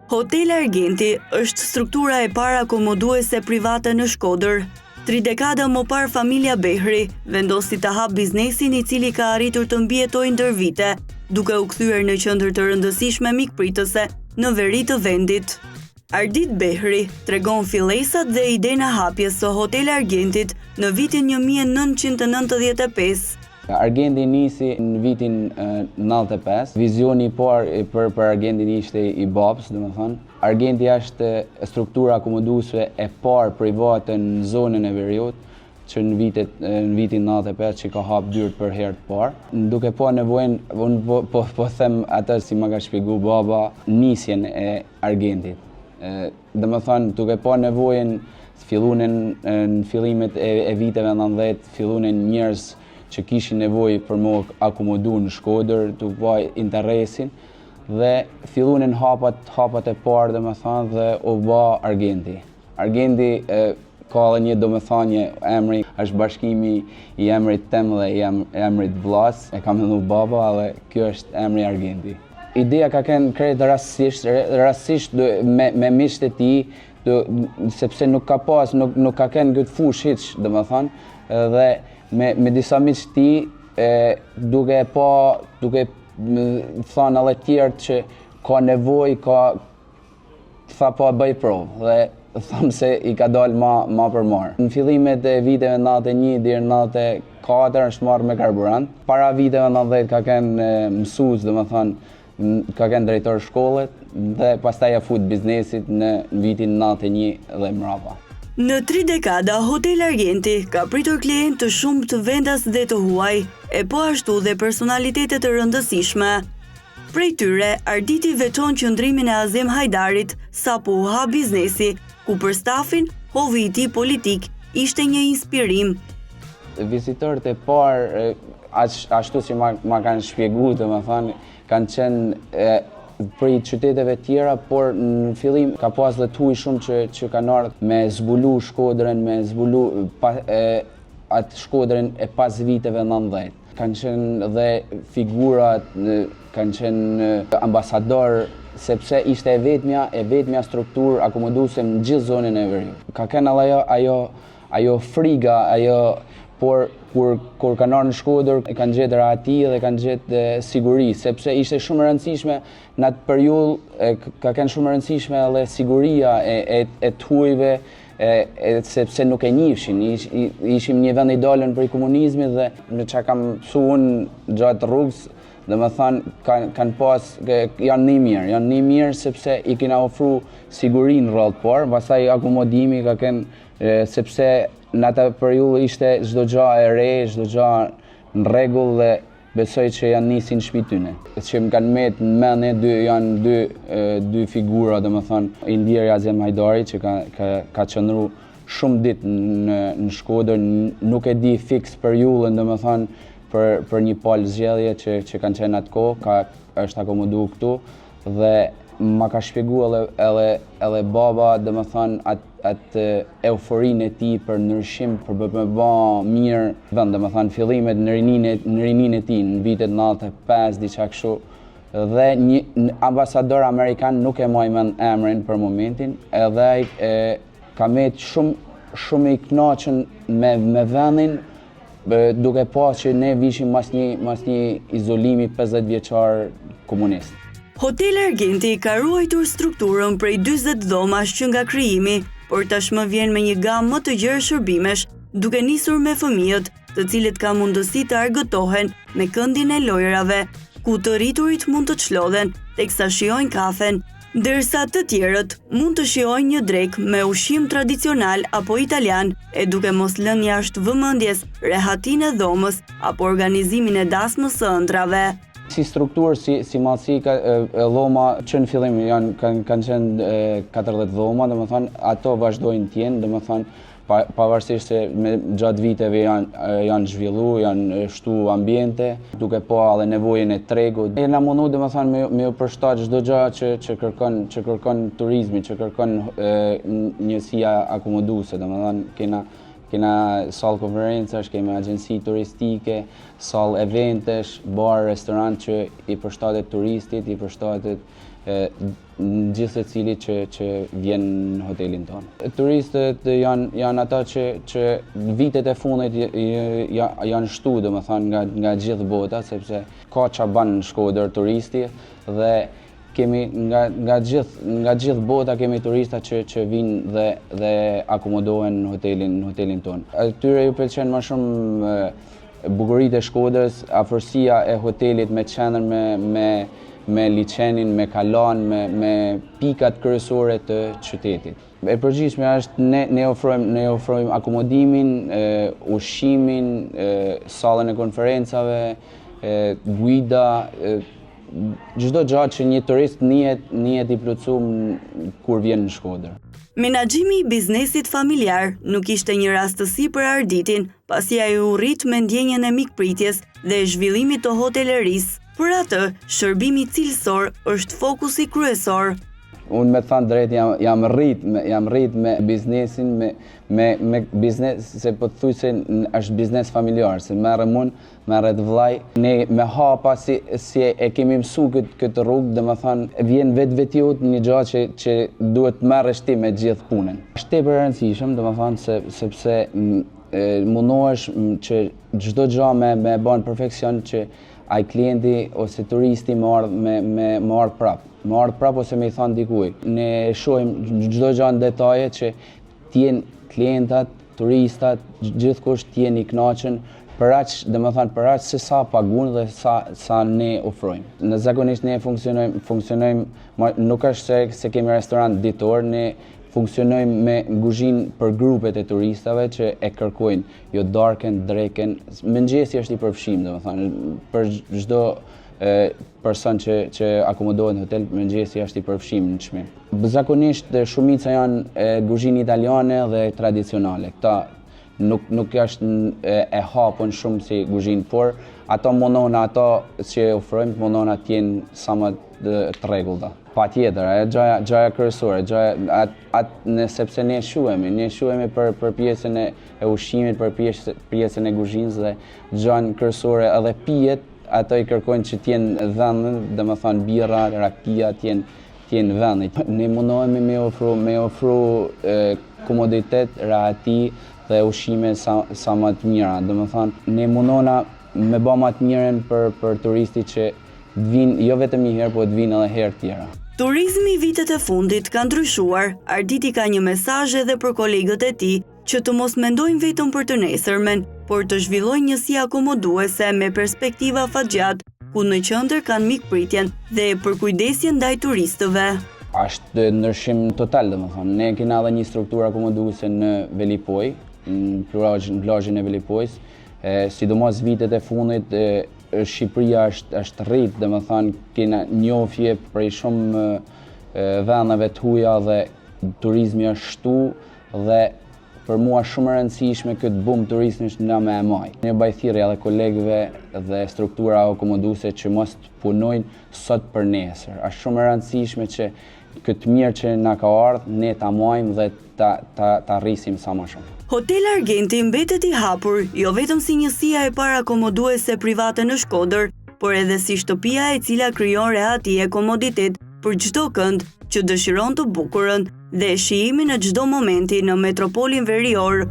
Hotel Argenti është struktura e parë akomoduese private në Shkodër. 3 dekada më parë familja Behri vendosi të hap biznesin i cili ka arritur të mbijetojë ndër vite, duke u kthyer në qendër të rëndësishme mikpritëse në veri të vendit. Ardit Behri tregon fillesat dhe idenë e hapjes së Hotel Argentit në vitin 1995. Argenti nisi në vitin 95. Vizioni i parë për Argentin ishte i babës, domethënë. Argenti është struktura akomoduese e parë private në zonën e Veriut, që në vitin 95 që ka hap dyert për herë të parë. Duke pa nevojën, unë po them atë si më ka shpjegu baba, nisjen e Argentit. Domethënë, duke pa nevojën, fillunin në fillimet e viteve 90, fillunin njerëz që kishin nevojë për më akomodu në Shkodër, të vaj interesin, dhe fillunin hapat e parë, domethënë, dhe u bë Argenti. Argenti ka edhe një domethënie, emri është bashkimi i emrit tem dhe i emrit vllas, e ka menduar baba, dhe kjo është emri Argenti. Ideja ka qenë kretë rastësisht me miqtë e tij, sepse nuk ka qenë këtë fush hiç, domethënë, dhe me disa miqtë tij, duke thënë edhe tjerë që ka nevojë, tha po bëj provë, dhe thamë se i ka dalë ma për marë. Në fillimet e viteve 91 deri 94 është marrë me karburant. Para viteve 90 ka qenë mësues, domethënë, ka qenë drejtor shkollet, dhe pastaj ja fut biznesit në vitin 91 dhe mbrapa. Në 3 dekada, Hotel Argenti ka pritur klientë të shumë të vendas dhe të huaj, e po ashtu dhe personalitetet të rëndësishme. Prej tyre, Arditi veçon qëndrimin e Azem Hajdarit sapo u ha biznesi, ku për stafin, hovi i tij politik ishte një inspirim. Vizitorët e parë, ashtu si ma kanë shpjegu, domethënë, kanë qenë për qyteteve tjera, por në fillim ka pas dhe të huj shumë që kanë ardhur me zbulu Shkodrën, me zbulu atë Shkodrën e pas viteve 90. Kanë qenë dhe figurat, kanë qenë ambasador, sepse ishte e vetmja strukturë akomoduese në gjithë zonën e Veriut. Ka qenë ajo friga, por kur kanë ardhur në Shkodër, kanë gjetë rahati dhe kanë gjetë siguri, sepse ishte shumë e rëndësishme në atë periudhë, ka qenë shumë e rëndësishme edhe siguria e të hujve, sepse nuk e njihshin. Ishim një vend i dalën prej komunizmit, dhe me çka kam mësu unë gjatë rrugës, domethënë kanë pas, janë një mirë sepse i kena ofru sigurinë rrallë parë, pastaj akomodimi ka qenë sepse në atë periudhë ishte çdo gjë e re, çdo gjë në rregull, dhe besoj që janë nisin shtëpi tyne. Që më kanë met në mend janë dy figura, domethënë Indiri Azem Hajdari, që ka qëndru shumë ditë në Shkodër, nuk e di fiks periudhën, domethënë për një palë zgjedhje që kanë qenë atë kohë, është akomodu këtu, dhe ma ka shpjegu edhe baba, domethënë atë euforinë e tij për ndryshim, për me bë mirë vend, domethënë fillimet në rininë e tij në vitet 95, diçka kështu, dhe një ambasador amerikan, nuk e maj mend emrin për momentin, edhe ka met shumë i kënaqur me vendin, duke pa që ne vishim mas një izolimi 50 vjeçar komunist. Hotel Argenti ka ruajtur strukturën prej 40 dhomash që nga krijimi, por tashmë vjen me një gamë më të gjerë shërbimesh, duke nisur me fëmijët, të cilët ka mundësi të argëtohen me këndin e lojrave, ku të rriturit mund të çlodhen teksa shijojnë kafen, ndërsa të tjerët mund të shijojnë një drek me ushqim tradicional apo italian, e duke mos lënë jashtë vëmendjes rehatinë e dhomës apo organizimin e dasmës së ëndrave. Si strukturë, si madhësi, dhoma që në fillim kanë qenë 40 dhoma, domethënë ato vazhdojnë të jenë, domethënë pavarësisht se gjatë viteve janë zhvillu, janë shtu ambiente, duke po edhe nevojën e tregut. Jena mundu, domethënë, me u përshtat çdo gjë që kërkon turizmi, që kërkon njësia akomoduese, domethënë kena sallë konferencash, kemi agjenci turistike, sallë eventesh, bar, restorant që i përshtatet turistit, i përshtatet në gjithë secili që vjen në hotelin tonë. Turistët janë ata që vitet e fundit janë shtu, domethënë nga gjithë bota, sepse ka çfarë bën në Shkodër turisti dhe kemi nga gjithë bota kemi turista që vinë dhe akomodohen në hotelin tonë. Atyre ju pëlqen më shumë bukuritë e Shkodrës, afërsia e hotelit me qendrën me liçenin, me kalan, me pikat kryesore të qytetit. E përgjithshme është ne ofrojmë akomodimin, ushqimin, sallën e konferencave, guida, çdo gjë që një turist njihet i plotësuar kur vjen në Shkodër. Menaxhimi i biznesit familjar nuk ishte një rastësi për Arditin, pasi ai u rrit me ndjenjën e mikpritjes dhe zhvillimit të hotelerisë. Për atë, shërbimi cilësor është fokusi kryesor. Unë me thënë drejt jam rrit me biznesin, me biznes, se po të thuj se është biznes familjar, se merrem unë, merret vllai. Ne me hapa si e kemi mësu këtë rrugë, domethënë vjen vetvetiut një gjë që duhet merresh ti me gjithë punën. Është tepër e rëndësishëm, domethënë sepse mundohesh që çdo gjë me bën perfeksion që ai klienti ose turisti më ardh prap ose me i thon dikujt. Ne shohim çdo gjë në detaje që t'jen klientat, turistat, gjithkush t'jen i kënaqur për aq se sa paguën dhe sa ne ofrojmë. Në zakonisht ne funksionojmë nuk është se kemi restorant ditor, ne funksionojmë me kuzhinë për grupet e turistave që e kërkojnë jo darkën, drekën. Mëngjesi është i përfshim, domethënë për çdo person që akomodohet në hotel, mëngjesi është i përfshim në çmim. Zakonisht shumica janë kuzhinë italiane dhe tradicionale. Këta nuk është e hapur shumë si kuzhinë, por ato mundona ato që ofrojmë mundona të jenë sa më të rregullta. Patjetër, gjëja kryesore, sepse ne shuhemi për pjesën e ushqimit, për pjesën e kuzhinës dhe gjën kryesore edhe pijet, ato i kërkojnë që t'jenë dhënë, domethënë birra, rakija t'jenë vend. Ne mundohemi me ofru komoditet, rahati dhe ushqime sa më të mira. Domethënë ne mundona me bë më të mirën për turistit që të vinë jo vetëm një herë, por të vinë edhe herë tjera. Turizmi vitet e fundit ka ndryshuar. Arditi ka një mesazh edhe për kolegët e tij që të mos mendojnë vetëm për të nesërmen, por të zhvillojnë njësi akomoduese me perspektiva fatgjat, ku në qendër kanë mikpritjen dhe përkujdesjen ndaj turistëve. Është ndryshim total, domethënë. Ne kena edhe një strukturë akomoduese në Velipoj, në plazhin e Velipojs, sidomos vitet e fundit. Shqipëria është rrit, domethënë kena njohje prej shumë vendeve të huaja dhe turizmi është shtu dhe për mua shumë e rëndësishme këtë bum turizmish na me e maj. Një bajthirrje edhe kolegëve dhe struktura akomoduese që mos punojnë sot për nesër. Është shumë e rëndësishme që këtë mirë që na ka ardhur ne ta majmë dhe ta rrisim sa më shumë. Hotel Argenti mbetet i hapur, jo vetëm si njësia e parë akomoduese private në Shkodër, por edhe si shtëpia e cila krijon rehati e komoditet për çdo kënd që dëshiron të bukurën dhe shijimin në çdo momenti në metropolin verior.